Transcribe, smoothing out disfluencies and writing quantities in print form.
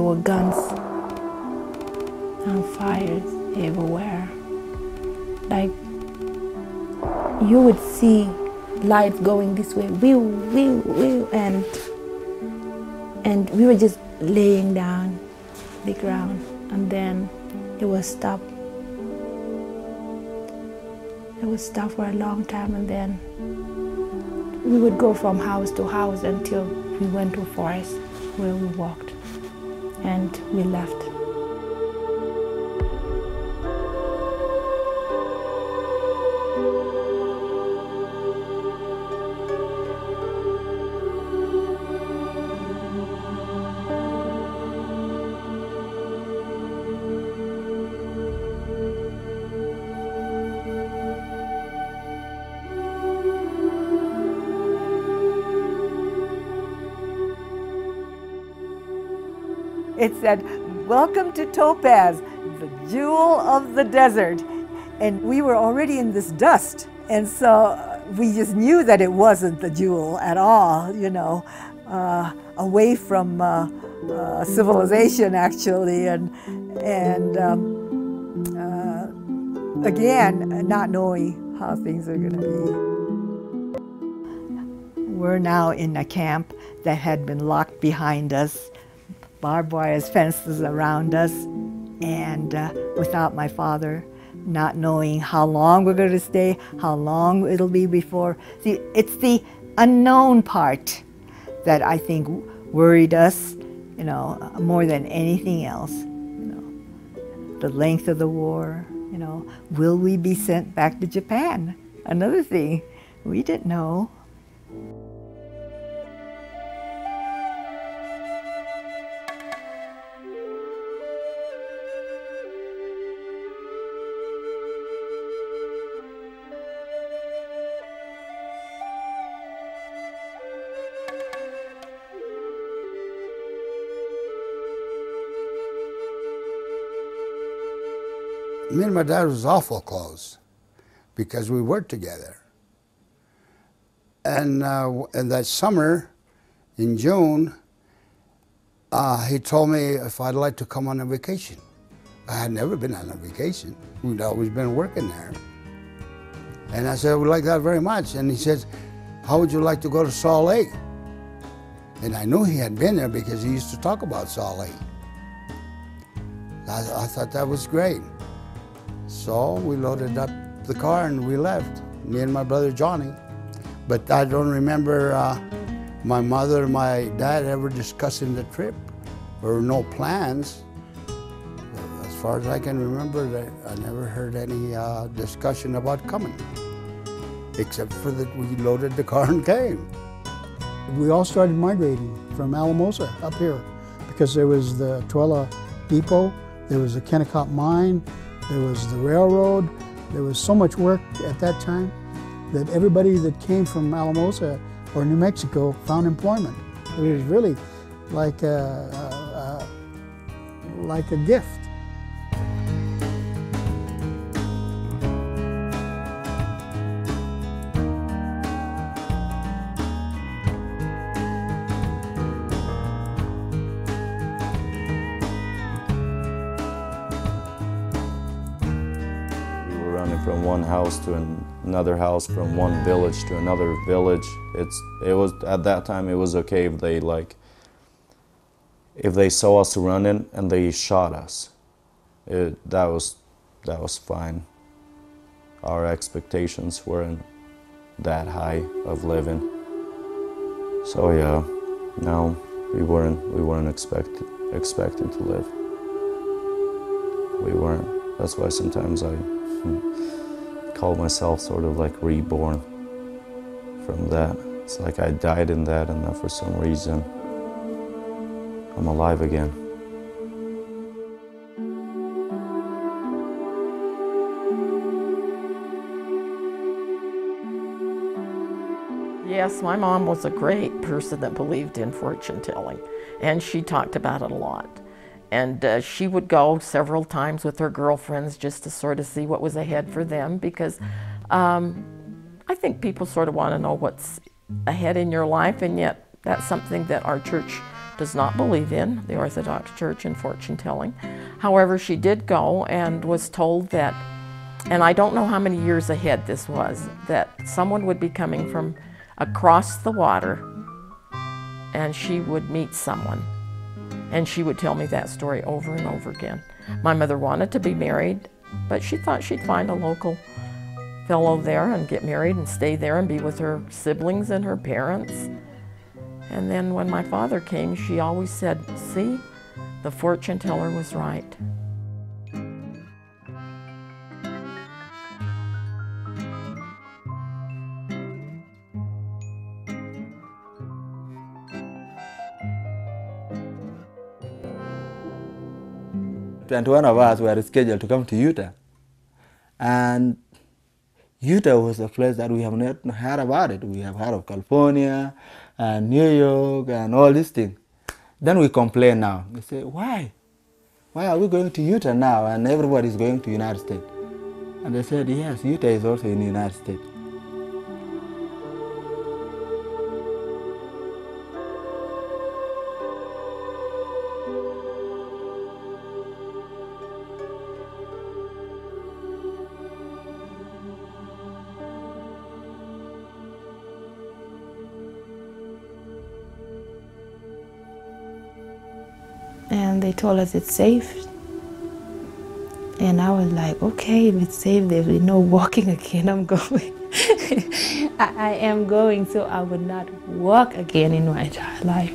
there were guns and fires everywhere. Like, you would see lights going this way, whew, whew, whew, and we were just laying down the ground, and then it was stopped. It was stopped for a long time, and then we would go from house to house until we went to a forest where we walked, and we left. It said, "Welcome to Topaz, the jewel of the desert." And we were already in this dust. And so we just knew that it wasn't the jewel at all, you know, away from civilization, actually. And again, not knowing how things are going to be. We're now in a camp that had been locked behind us, barbed wire fences around us, and without my father, not knowing how long we're going to stay, how long it'll be before. See, it's the unknown part that I think worried us, you know, more than anything else. You know, the length of the war, you know, will we be sent back to Japan? Another thing we didn't know. Me and my dad was awful close because we worked together. And that summer, in June, he told me if I'd like to come on a vacation. I had never been on a vacation. We'd always been working there. And I said, I would like that very much. And he said, how would you like to go to Salt Lake? And I knew he had been there because he used to talk about Salt Lake. I thought that was great. So we loaded up the car and we left, me and my brother Johnny. But I don't remember my mother and my dad ever discussing the trip. There were no plans. As far as I can remember, I never heard any discussion about coming, except for that we loaded the car and came. We all started migrating from Alamosa up here because there was the Tuella Depot, there was the Kennecott Mine, there was the railroad. There was so much work at that time that everybody that came from Alamosa or New Mexico found employment. It was really like a gift. From one house to another house, from one village to another village. It was at that time it was okay if they saw us running and they shot us. That was fine. Our expectations weren't that high of living. So yeah, no, we weren't expecting to live. We weren't. That's why sometimes I call myself sort of like reborn from that. It's like I died in that, and now for some reason I'm alive again. Yes, my mom was a great person that believed in fortune telling, and she talked about it a lot. And she would go several times with her girlfriends just to sort of see what was ahead for them, because I think people sort of want to know what's ahead in your life, and yet that's something that our church does not believe in the Orthodox Church and fortune telling. However, she did go and was told that, and I don't know how many years ahead this was, that someone would be coming from across the water and she would meet someone. And she would tell me that story over and over again. My mother wanted to be married, but she thought she'd find a local fellow there and get married and stay there and be with her siblings and her parents. And then when my father came, she always said, "See, the fortune teller was right." And one of us were scheduled to come to Utah. And Utah was a place that we have not heard about it. We have heard of California and New York and all these things. Then we complain now. We say, why? Why are we going to Utah now and everybody is going to the United States? And they said, yes, Utah is also in the United States. And they told us it's safe. And I was like, okay, if it's safe, there'll be no walking again, I'm going. I am going, so I would not walk again in my entire life.